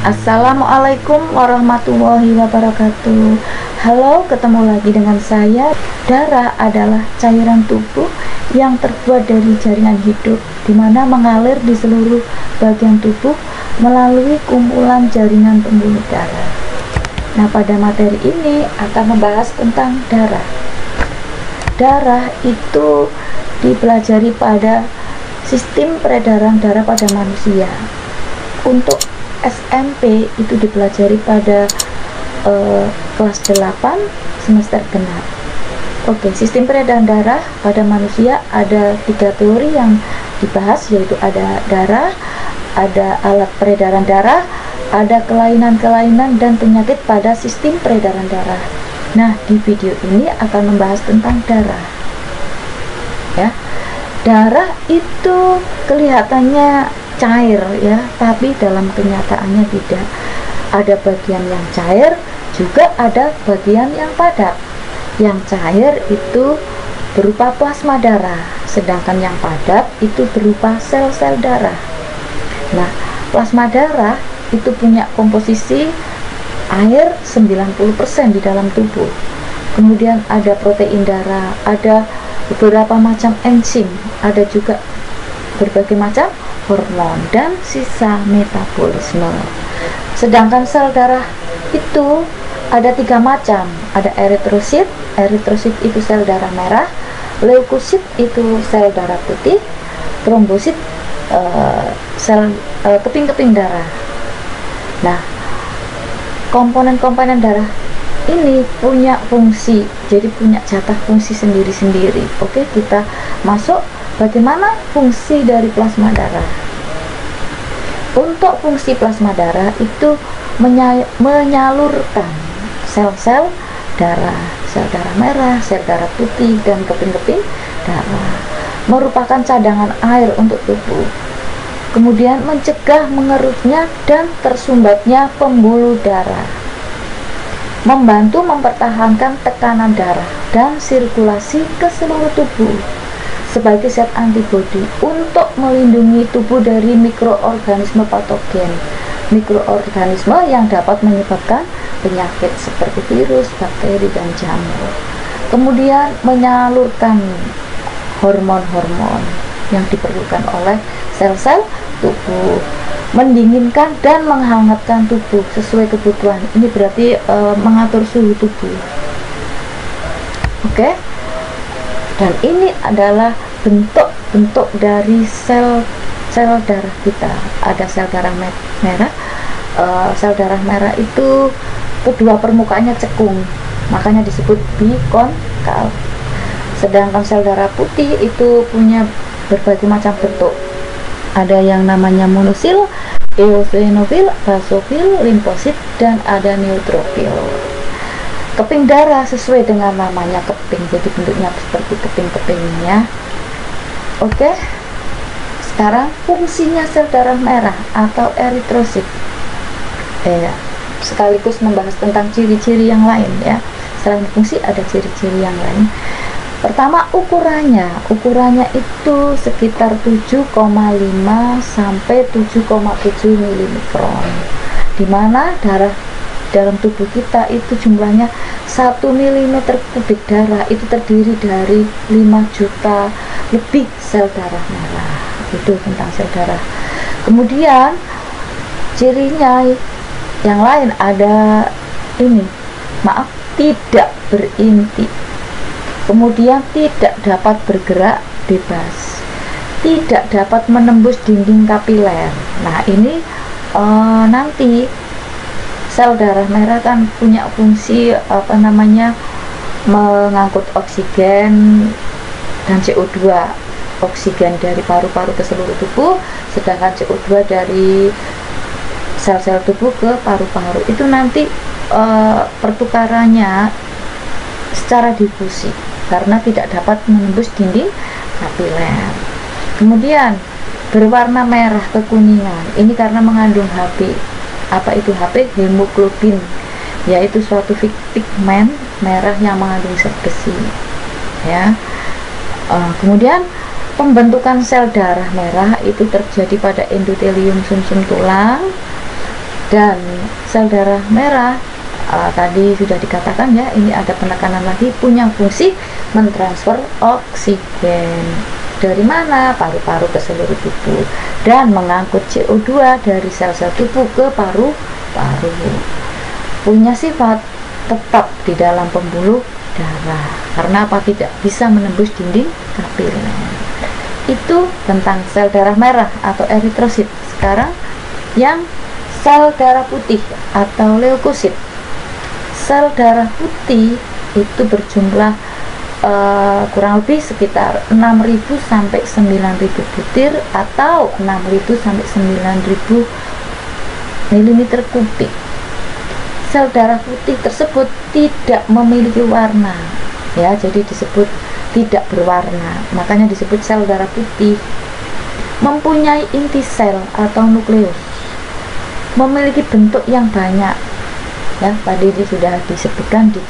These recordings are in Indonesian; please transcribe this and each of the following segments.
Assalamualaikum warahmatullahi wabarakatuh. Halo, ketemu lagi dengan saya. Darah adalah cairan tubuh yang terbuat dari jaringan hidup, di mana mengalir di seluruh bagian tubuh melalui kumpulan jaringan pembuluh darah. Nah, pada materi ini akan membahas tentang darah. Darah itu dipelajari pada sistem peredaran darah pada manusia. Untuk SMP itu dipelajari pada kelas 8 semester genap. Oke, sistem peredaran darah pada manusia ada 3 teori yang dibahas, yaitu ada darah, ada alat peredaran darah, ada kelainan-kelainan dan penyakit pada sistem peredaran darah. Nah, di video ini akan membahas tentang darah. Ya, darah itu kelihatannya cair ya, tapi dalam kenyataannya tidak. Ada bagian yang cair, juga ada bagian yang padat. Yang cair itu berupa plasma darah, sedangkan yang padat itu berupa sel-sel darah. Nah, plasma darah itu punya komposisi air 90% di dalam tubuh. Kemudian ada protein darah, ada beberapa macam enzim, ada juga berbagai macam hormon dan sisa metabolisme. Sedangkan sel darah itu ada 3 macam, ada eritrosit. Eritrosit itu sel darah merah, leukosit itu sel darah putih, trombosit sel keping-keping darah. Nah, komponen-komponen darah ini punya fungsi, jadi punya jatah fungsi sendiri-sendiri. Oke, kita masuk bagaimana fungsi dari plasma darah. Untuk fungsi plasma darah itu menyalurkan sel-sel darah, sel darah merah, sel darah putih, dan keping-keping darah, merupakan cadangan air untuk tubuh. Kemudian mencegah mengerutnya dan tersumbatnya pembuluh darah, membantu mempertahankan tekanan darah dan sirkulasi ke seluruh tubuh sebagai zat antibodi untuk melindungi tubuh dari mikroorganisme patogen, mikroorganisme yang dapat menyebabkan penyakit seperti virus, bakteri, dan jamur. Kemudian menyalurkan hormon-hormon yang diperlukan oleh sel-sel tubuh, mendinginkan dan menghangatkan tubuh sesuai kebutuhan. Ini berarti mengatur suhu tubuh. Oke, dan ini adalah bentuk-bentuk dari sel darah kita. Ada sel darah merah. Sel darah merah itu kedua permukaannya cekung, makanya disebut bikonkal. Sedangkan sel darah putih itu punya berbagai macam bentuk. Ada yang namanya monosil, eosinofil, basofil, limfosit, dan ada neutrofil. Keping darah sesuai dengan namanya keping, jadi bentuknya seperti keping-kepingnya. Oke, sekarang fungsinya sel darah merah atau eritrosit, sekaligus membahas tentang ciri-ciri yang lain ya. Selain fungsi ada ciri-ciri yang lain. Pertama, ukurannya itu sekitar 7,5 sampai 7,7 mm, dimana darah dalam tubuh kita itu jumlahnya 1 mm kubik darah itu terdiri dari 5 juta lebih sel darah merah. Itu tentang sel darah. Kemudian cirinya yang lain ada ini, tidak berinti, kemudian tidak dapat bergerak bebas, tidak dapat menembus dinding kapiler. Nah, ini nanti sel darah merah kan punya fungsi mengangkut oksigen dan CO2. Oksigen dari paru-paru ke seluruh tubuh, sedangkan CO2 dari sel-sel tubuh ke paru-paru. Itu nanti pertukarannya secara difusi karena tidak dapat menembus dinding kapiler. Kemudian berwarna merah kekuningan, ini karena mengandung Hb. Apa itu Hb? Hemoglobin, yaitu suatu pigmen merah yang mengandung zat besi ya. Kemudian pembentukan sel darah merah itu terjadi pada endotelium sumsum tulang, Dan sel darah merah tadi sudah dikatakan ya, ini ada penekanan lagi, punya fungsi mentransfer oksigen dari mana? Paru-paru ke seluruh tubuh, dan mengangkut CO2 dari sel-sel tubuh ke paru-paru. Punya sifat tetap di dalam pembuluh darah karena apa? Tidak bisa menembus dinding kapiler. Itu tentang sel darah merah atau eritrosit. Sekarang yang sel darah putih atau leukosit. Sel darah putih itu berjumlah kurang lebih sekitar 6.000 sampai 9.000 butir atau 6.000 sampai 9.000 mm kubik. Sel darah putih tersebut tidak memiliki warna ya, jadi disebut tidak berwarna, makanya disebut sel darah putih. Mempunyai inti sel atau nukleus, memiliki bentuk yang banyak ya, tadi sudah disebutkan di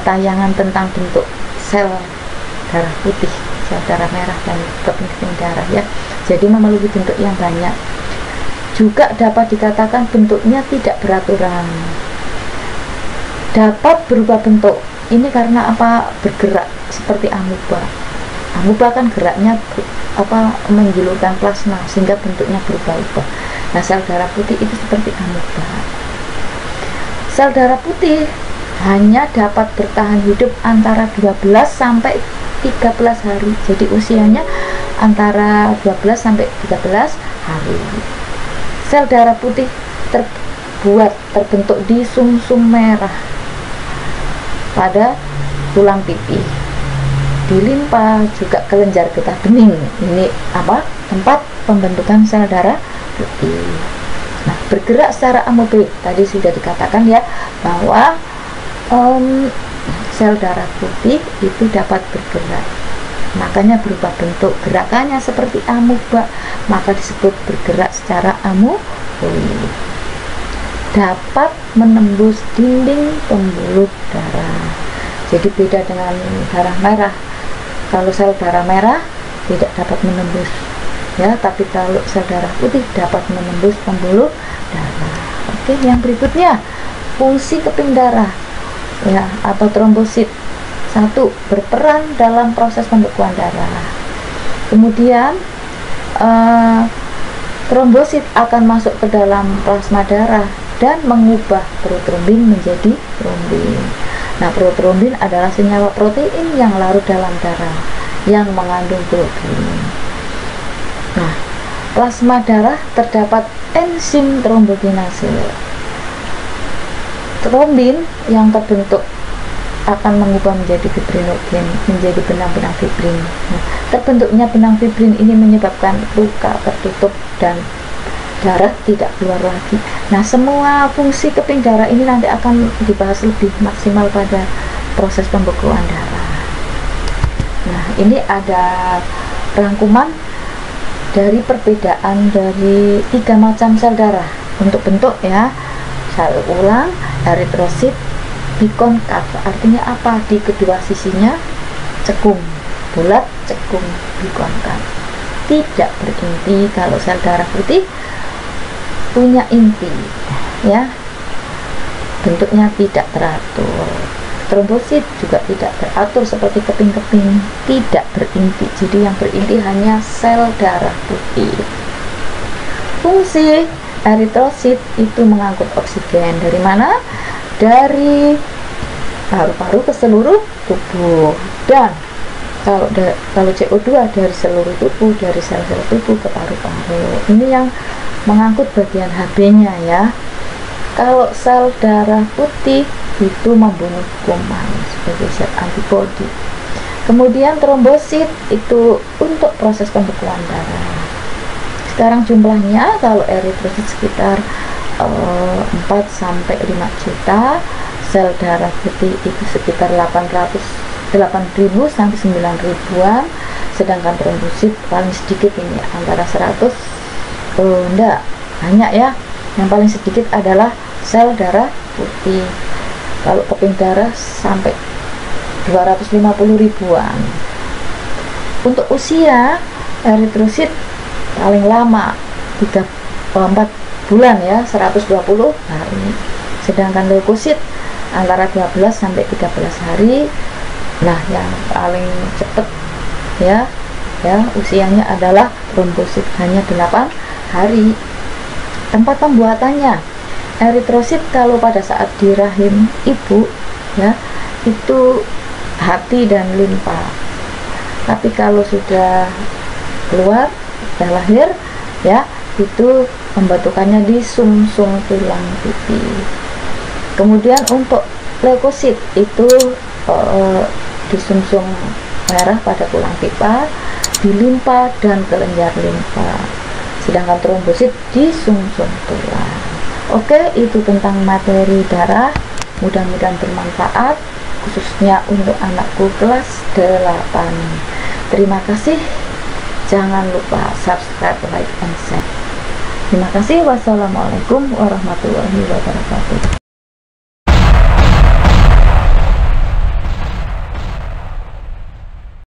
tayangan tentang bentuk sel darah putih, sel darah merah dan keping-keping darah ya. Jadi memiliki bentuk yang banyak. Juga dapat dikatakan bentuknya tidak beraturan, dapat berubah bentuk. Ini karena apa? Bergerak seperti amuba. Amuba kan geraknya menjulurkan plasma sehingga bentuknya berubah-ubah. Nah, sel darah putih itu seperti amuba. Sel darah putih hanya dapat bertahan hidup antara 12 sampai 13 hari. Jadi usianya antara 12 sampai 13 hari. Sel darah putih terbentuk di sumsum merah pada tulang pipi, di limpa, juga kelenjar getah bening. Ini tempat pembentukan sel darah putih. Nah, bergerak secara amoeboid. Tadi sudah dikatakan ya bahwa sel darah putih itu dapat bergerak, makanya berubah bentuk, gerakannya seperti amuba, maka disebut bergerak secara amoeboid. Dapat menembus dinding pembuluh darah. Jadi beda dengan darah merah. Kalau sel darah merah tidak dapat menembus ya, tapi kalau sel darah putih dapat menembus pembuluh darah. Oke, yang berikutnya fungsi keping darah ya atau trombosit. 1. Berperan dalam proses pembekuan darah. Kemudian trombosit akan masuk ke dalam plasma darah dan mengubah protrombin menjadi trombin. Nah, protrombin adalah senyawa protein yang larut dalam darah yang mengandung globulin. Nah, plasma darah terdapat enzim trombokinase. Trombin yang terbentuk akan mengubah menjadi fibrinogen, menjadi benang-benang fibrin. Nah, terbentuknya benang fibrin ini menyebabkan luka tertutup dan darah tidak keluar lagi. Nah, semua fungsi keping darah ini nanti akan dibahas lebih maksimal pada proses pembekuan darah. Nah, ini ada rangkuman dari perbedaan dari 3 macam sel darah untuk bentuk ya. Sel ulang, eritrosit, bikonkav. Artinya apa? Di kedua sisinya cekung, bulat, cekung, bikonkav. Tidak berinti. Kalau sel darah putih punya inti ya, bentuknya tidak teratur. Trombosit juga tidak teratur seperti keping-keping, tidak berinti. Jadi yang berinti hanya sel darah putih. Fungsi eritrosit itu mengangkut oksigen dari mana? Dari paru-paru ke seluruh tubuh, dan kalau CO2 dari seluruh tubuh, dari sel-sel tubuh ke paru-paru. Ini yang mengangkut bagian Hb-nya ya. Kalau sel darah putih itu membunuh kuman sebagai zat antibodi. Kemudian trombosit itu untuk proses pembekuan darah. Sekarang jumlahnya, kalau eritrosit sekitar 4 sampai 5 juta, sel darah putih itu sekitar 8.000 sampai 9.000-an, sedangkan trombosit paling sedikit ini antara 100 enggak banyak ya. Yang paling sedikit adalah sel darah putih. Kalau keping darah sampai 250.000-an. Untuk usia, eritrosit paling lama 4 bulan ya, 120 hari. Sedangkan leukosit antara 12 sampai 13 hari. Nah, yang paling cepat ya usianya adalah trombosit, hanya 8 hari. Tempat pembuatannya, eritrosit kalau pada saat di rahim ibu ya itu hati dan limpa. Tapi kalau sudah keluar, sudah lahir ya, itu pembentukannya di sumsum tulang pipi. Kemudian untuk leukosit itu di sumsum merah pada tulang pipa, di limpa dan kelenjar limpa. Sedangkan trombosit di sumsum tulang. Oke, itu tentang materi darah. Mudah-mudahan bermanfaat, khususnya untuk anakku kelas 8. Terima kasih. Jangan lupa subscribe, like, and share. Terima kasih. Wassalamualaikum warahmatullahi wabarakatuh.